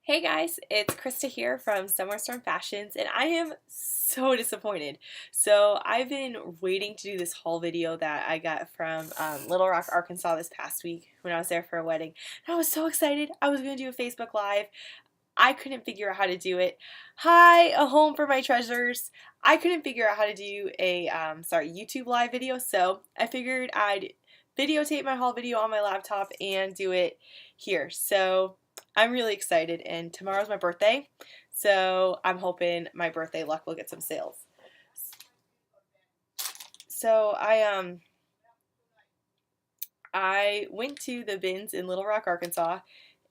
Hey guys, it's Krista here from Somewhere Storm Fashions, and I am so disappointed. So I've been waiting to do this haul video that I got from Little Rock, Arkansas this past week when I was there for a wedding. And I was so excited. I was going to do a Facebook Live. I couldn't figure out how to do it. Hi, a home for my treasures. I couldn't figure out how to do a YouTube Live video, so I figured I'd videotape my haul video on my laptop and do it here. So I'm really excited, and tomorrow's my birthday, so I'm hoping my birthday luck will get some sales. So I went to the bins in Little Rock, Arkansas,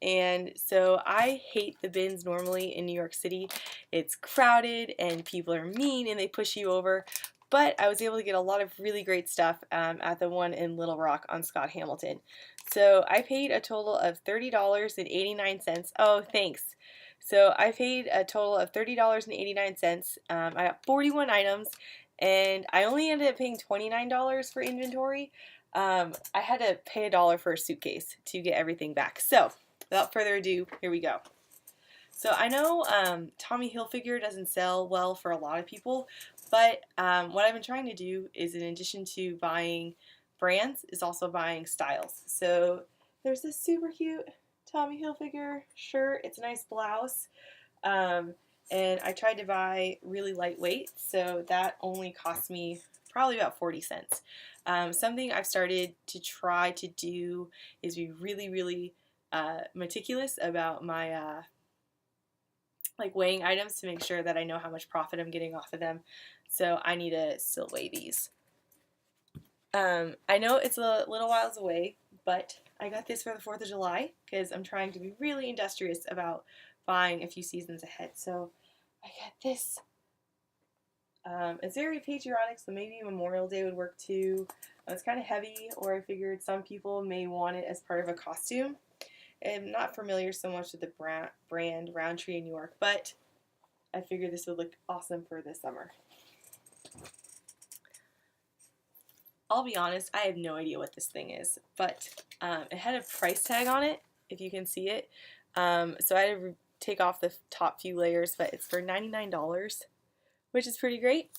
and so I hate the bins normally in New York City. It's crowded and people are mean and they push you over. But I was able to get a lot of really great stuff at the one in Little Rock on Scott Hamilton. So I paid a total of $30.89. Oh, thanks. So I paid a total of $30.89. I got 41 items and I only ended up paying $29 for inventory. I had to pay $1 for a suitcase to get everything back. So without further ado, here we go. So I know Tommy Hilfiger doesn't sell well for a lot of people, but what I've been trying to do is, in addition to buying brands, is also buying styles. So there's this super cute Tommy Hilfiger shirt. It's a nice blouse. And I tried to buy really lightweight, so that only cost me probably about 40 cents. Something I've started to try to do is be really meticulous about my like weighing items to make sure that I know how much profit I'm getting off of them. So I need to still weigh these. I know it's a little whiles away, but I got this for the 4th of July because I'm trying to be really industrious about buying a few seasons ahead. So I got this. It's very patriotic, so maybe Memorial Day would work too. It's kind of heavy, or I figured some people may want it as part of a costume. I'm not familiar so much with the brand Roundtree in New York, but I figured this would look awesome for this summer. I'll be honest, I have no idea what this thing is, but it had a price tag on it, if you can see it. So I had to take off the top few layers, but it's for $99, which is pretty great.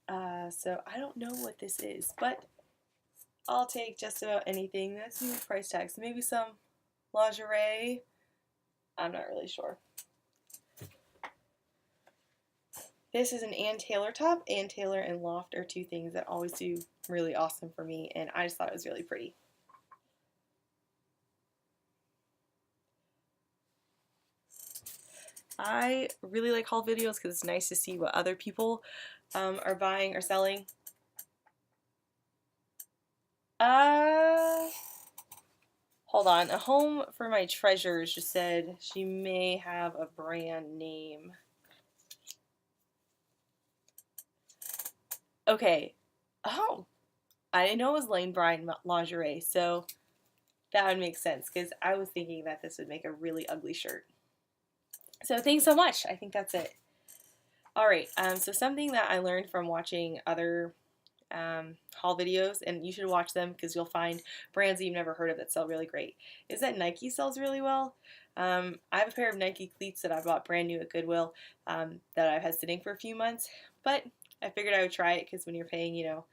So I don't know what this is, but I'll take just about anything that's new price tags. So maybe some lingerie. I'm not really sure. This is an Ann Taylor top. Ann Taylor and Loft are two things that always do really awesome for me, and I just thought it was really pretty. I really like haul videos because it's nice to see what other people are buying or selling. Hold on. A home for my treasures just said she may have a brand name. Okay. Oh, I didn't know it was Lane Bryant lingerie, so that would make sense because I was thinking that this would make a really ugly shirt. So thanks so much. I think that's it. Alright, so something that I learned from watching other haul videos, and you should watch them because you'll find brands that you've never heard of that sell really great, is that Nike sells really well. I have a pair of Nike cleats that I bought brand new at Goodwill that I've had sitting for a few months, but I figured I would try it because when you're paying, you know,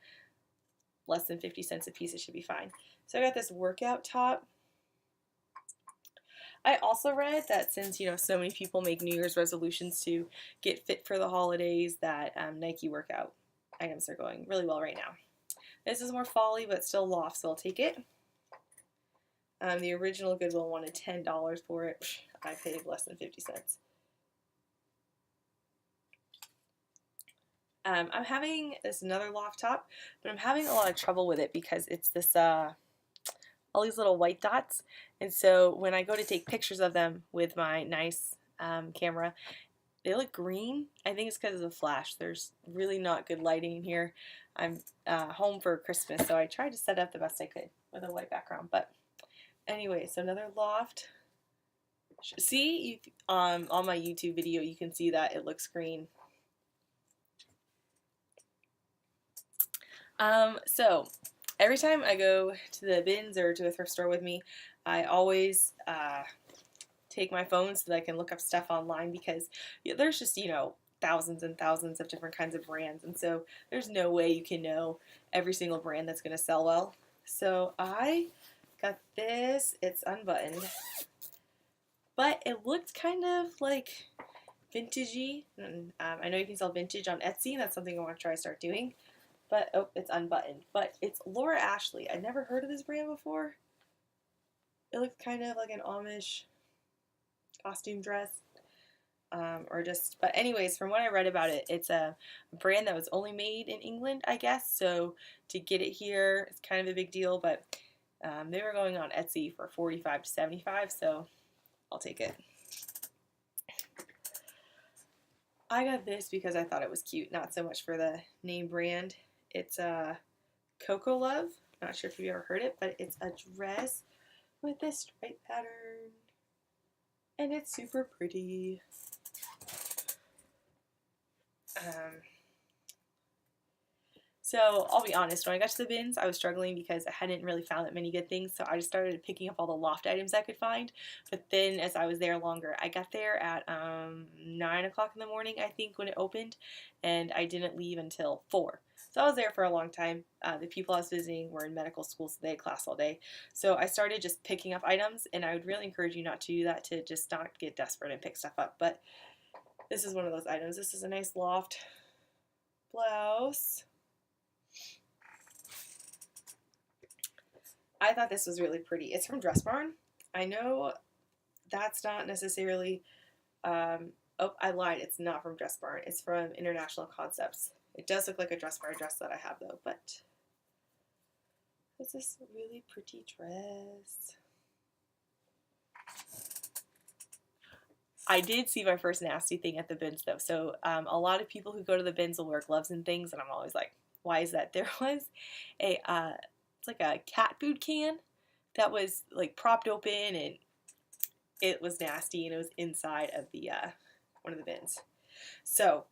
less than 50 cents a piece, it should be fine. So I got this workout top. I also read that since, you know, so many people make New Year's resolutions to get fit for the holidays, that Nike workout items are going really well right now. This is more fall-y, but still loft, so I'll take it. The original Goodwill wanted $10 for it. I paid less than 50 cents. I'm having this another loft top, but I'm having a lot of trouble with it because it's this all these little white dots, and so when I go to take pictures of them with my nice camera, they look green. I think it's because of the flash. There's really not good lighting in here. I'm home for Christmas, so I tried to set up the best I could with a white background. But anyway, so another loft. See, on my YouTube video, you can see that it looks green. So every time I go to the bins or to a thrift store with me, I always take my phone so that I can look up stuff online, because there's just, thousands and thousands of different kinds of brands, and so there's no way you can know every single brand that's going to sell well. So I got this. It's unbuttoned, but it looked kind of like vintagey. I know you can sell vintage on Etsy, and that's something I want to try to start doing. But, oh, it's unbuttoned. But it's Laura Ashley. I'd never heard of this brand before. It looks kind of like an Amish costume dress. But anyways, from what I read about it, it's a brand that was only made in England, I guess. So to get it here, it's kind of a big deal. But they were going on Etsy for $45 to $75, so I'll take it. I got this because I thought it was cute, not so much for the name brand. It's a Coco Love. Not sure if you've ever heard it, but it's a dress with this stripe pattern, and it's super pretty. So I'll be honest, when I got to the bins, I was struggling because I hadn't really found that many good things, so I just started picking up all the loft items I could find. But then as I was there longer, I got there at 9 o'clock in the morning, I think, when it opened, and I didn't leave until 4. So I was there for a long time. The people I was visiting were in medical school, so they had class all day. So I started just picking up items, and I would really encourage you not to do that, to just not get desperate and pick stuff up. But this is one of those items. This is a nice loft blouse. I thought this was really pretty. It's from Dress Barn. I know that's not necessarily, oh, I lied. It's not from Dress Barn. It's from International Concepts. It does look like a Dress Barn dress that I have, though, but it's this really pretty dress. I did see my first nasty thing at the bins, though. So a lot of people who go to the bins will wear gloves and things, and I'm always like, why is that? There was a it's like a cat food can that was like propped open, and it was nasty, and it was inside of the one of the bins. So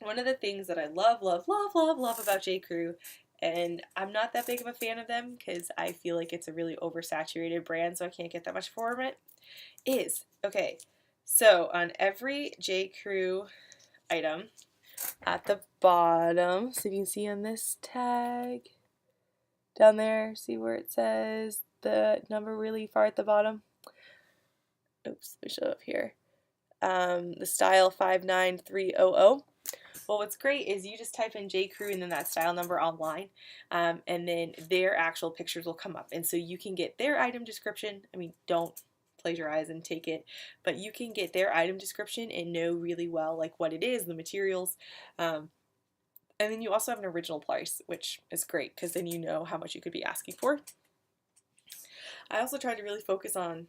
one of the things that I love about J. Crew, and I'm not that big of a fan of them because I feel like it's a really oversaturated brand, so I can't get that much from it, is, okay, so on every J. Crew item, at the bottom, so you can see on this tag, down there, see where it says the number really far at the bottom? Oops, let me show it up here. The style 59300. Well, what's great is you just type in J. Crew and then that style number online, and then their actual pictures will come up. And so you can get their item description. I mean, don't plagiarize and take it, but you can get their item description and know really well like what it is, the materials, and then you also have an original price, which is great because then you know how much you could be asking for. I also tried to really focus on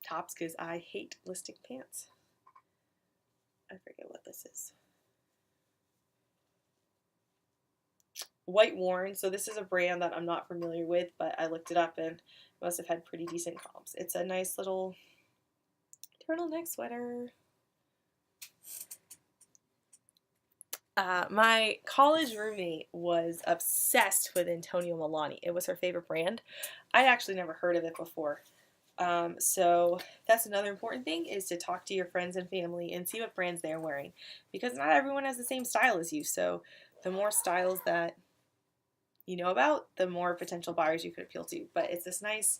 tops because I hate listing pants. I forget what this is. White Worn. So this is a brand that I'm not familiar with, but I looked it up and it must have had pretty decent comps. It's a nice little turtleneck sweater. My college roommate was obsessed with Antonio Milani. It was her favorite brand. I'd actually never heard of it before. So that's another important thing, is to talk to your friends and family and see what brands they're wearing, because not everyone has the same style as you. So the more styles that you know about, the more potential buyers you could appeal to. But it's this nice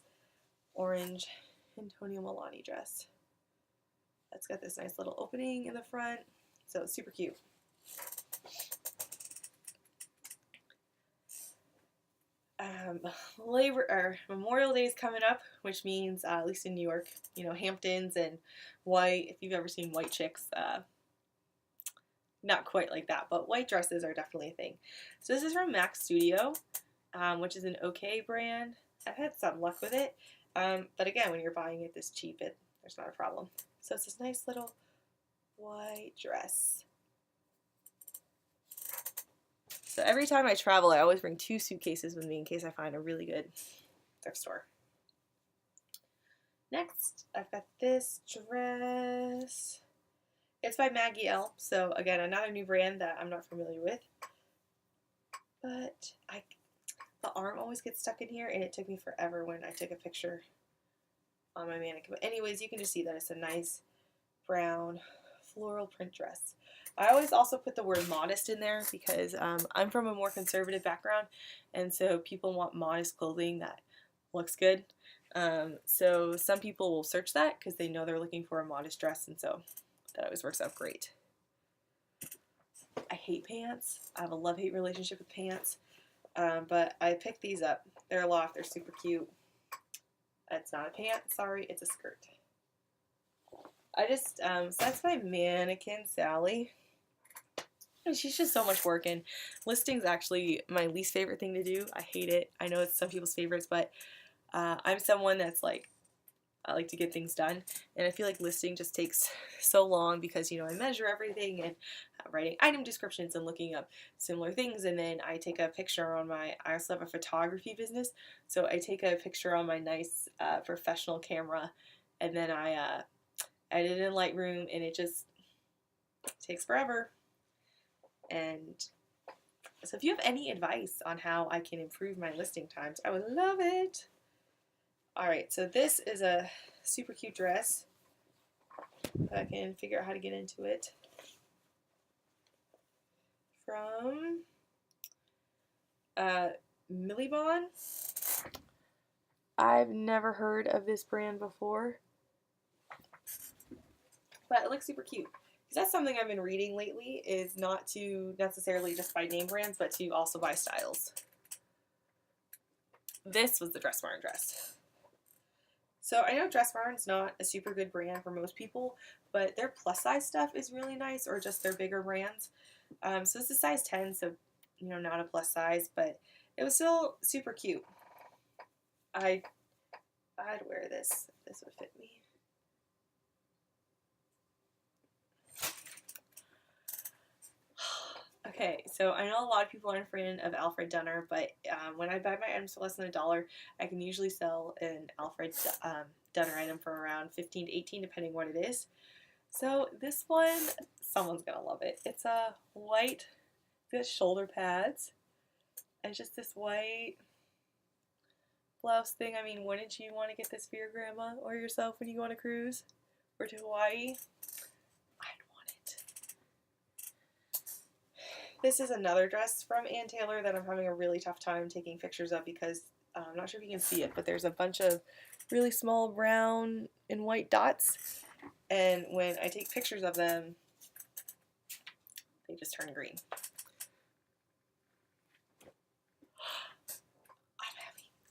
orange Antonio Milani dress. It's got this nice little opening in the front, so it's super cute. Memorial Day is coming up, which means, at least in New York, you know, Hamptons and white, if you've ever seen white chicks, not quite like that, but white dresses are definitely a thing. So this is from Max Studio, which is an okay brand. I've had some luck with it, but again, when you're buying it this cheap, there's not a problem. So it's this nice little white dress. So every time I travel, I always bring 2 suitcases with me in case I find a really good thrift store. Next, I've got this dress. It's by Maggie L. So again, another new brand that I'm not familiar with. But the arm always gets stuck in here, and it took me forever when I took a picture on my mannequin. But anyways, you can just see that it's a nice brown floral print dress. I always also put the word modest in there because I'm from a more conservative background, and so people want modest clothing that looks good. So some people will search that because they know they're looking for a modest dress, and so that always works out great. I hate pants. I have a love-hate relationship with pants, but I picked these up. They're a loft. They're super cute. It's not a pant. Sorry, it's a skirt. I just, so that's my mannequin, Sally. And she's just so much work, and listing's actually my least favorite thing to do. I hate it. I know it's some people's favorites, but I'm someone that's like, I like to get things done, and I feel like listing just takes so long because, you know, I measure everything and writing item descriptions and looking up similar things, and then I take a picture on my, I also have a photography business, so I take a picture on my nice professional camera, and then I edit in Lightroom, and it just takes forever. And so if you have any advice on how I can improve my listing times, I would love it. Alright, so this is a super cute dress. If I can figure out how to get into it. From Millibon. I've never heard of this brand before, but it looks super cute. Because that's something I've been reading lately, is not to necessarily just buy name brands, but to also buy styles. This was the Dress Barn dress. So I know Dress Barn's not a super good brand for most people, but their plus size stuff is really nice, or just their bigger brands. So this is size 10, so, you know, not a plus size, but it was still super cute. I'd wear this. This would fit me. Okay, so I know a lot of people aren't a fan of Alfred Dunner, but when I buy my items for less than $1, I can usually sell an Alfred Dunner item for around $15 to $18, depending what it is. So this one, someone's gonna love it. It's a white, it's got shoulder pads, and just this white blouse thing. I mean, wouldn't you want to get this for your grandma or yourself when you go on a cruise or to Hawaii? This is another dress from Ann Taylor that I'm having a really tough time taking pictures of because I'm not sure if you can see it, but there's a bunch of really small brown and white dots, and when I take pictures of them, they just turn green.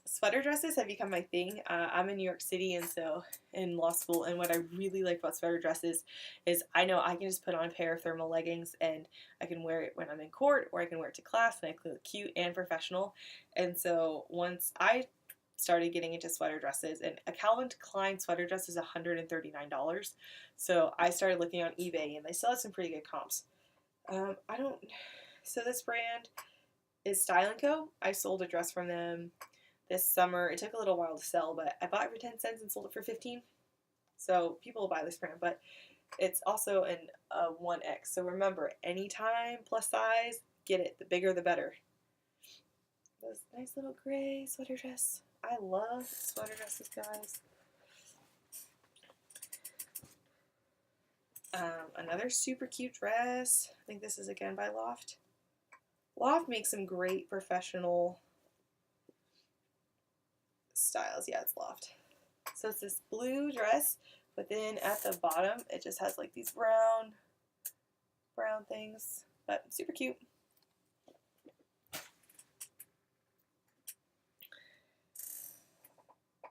Sweater dresses have become my thing. I'm in New York City, and so in law school, and what I really like about sweater dresses is I know I can just put on a pair of thermal leggings and I can wear it when I'm in court, or I can wear it to class and I can look cute and professional. And so once I started getting into sweater dresses, and a Calvin Klein sweater dress is $139, so I started looking on eBay, and they still have some pretty good comps. So this brand is Style & Co. I sold a dress from them this summer. It took a little while to sell, but I bought it for 10 cents and sold it for 15. So people will buy this brand, but it's also a 1X. So remember, anytime plus size, get it. The bigger, the better. This nice little gray sweater dress. I love sweater dresses, guys. Another super cute dress. I think this is again by Loft. Loft makes some great professional styles. Yeah, it's Loft. So it's this blue dress, but then at the bottom it just has like these brown things, but super cute.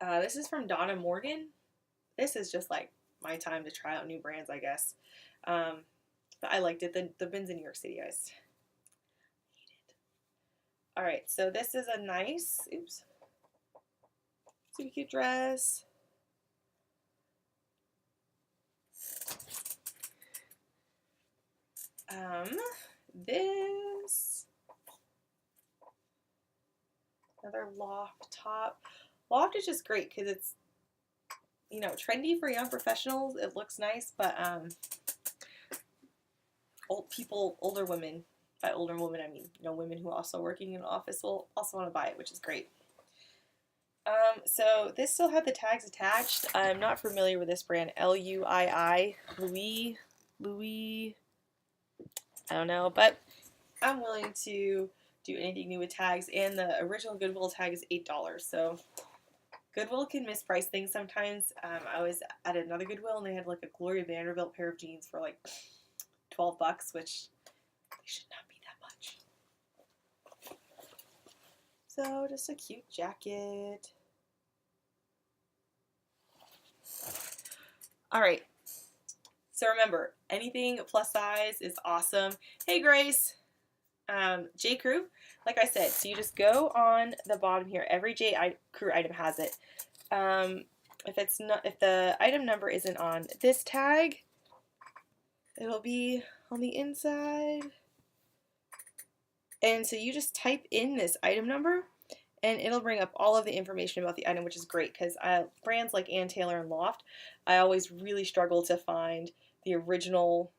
This is from Donna Morgan. This is just like my time to try out new brands, I guess. But I liked it. The bins in New York City, guys. Hate it. Alright, so this is a nice, super cute dress. This, another Loft top. Loft is just great because it's, you know, trendy for young professionals. It looks nice, but older women, by older women I mean, you know, women who are also working in an office will also want to buy it, which is great. So this still had the tags attached. I'm not familiar with this brand, L-U-I-I, Louis, I don't know, but I'm willing to do anything new with tags, and the original Goodwill tag is $8, so Goodwill can misprice things sometimes. I was at another Goodwill and they had like a Gloria Vanderbilt pair of jeans for like $12, which they should not be that much. So just a cute jacket. All right. So remember, anything plus size is awesome. Hey Grace, J. Crew, like I said, so you just go on the bottom here. Every J. Crew item has it. If the item number isn't on this tag, it'll be on the inside. And so you just type in this item number, and it'll bring up all of the information about the item, which is great because brands like Ann Taylor and Loft, I always really struggle to find the original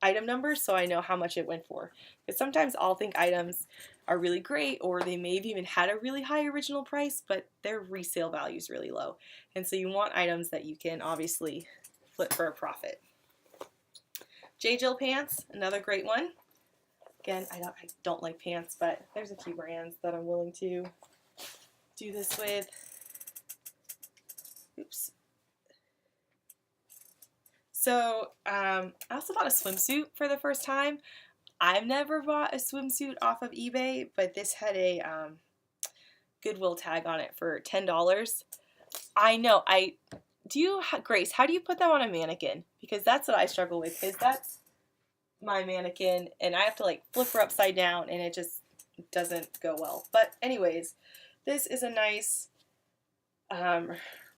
item number so I know how much it went for. Because sometimes I'll think items are really great, or they may have even had a really high original price, but their resale value is really low. And so you want items that you can obviously flip for a profit. J. Jill pants, another great one. Again, I don't like pants, but there's a few brands that I'm willing to do this with. Oops. So I also bought a swimsuit for the first time. I've never bought a swimsuit off of eBay, but this had a Goodwill tag on it for $10. I know. Grace, how do you put that on a mannequin? Because that's what I struggle with. Because that's my mannequin, and I have to like flip her upside down, and it just doesn't go well. But anyways, this is a nice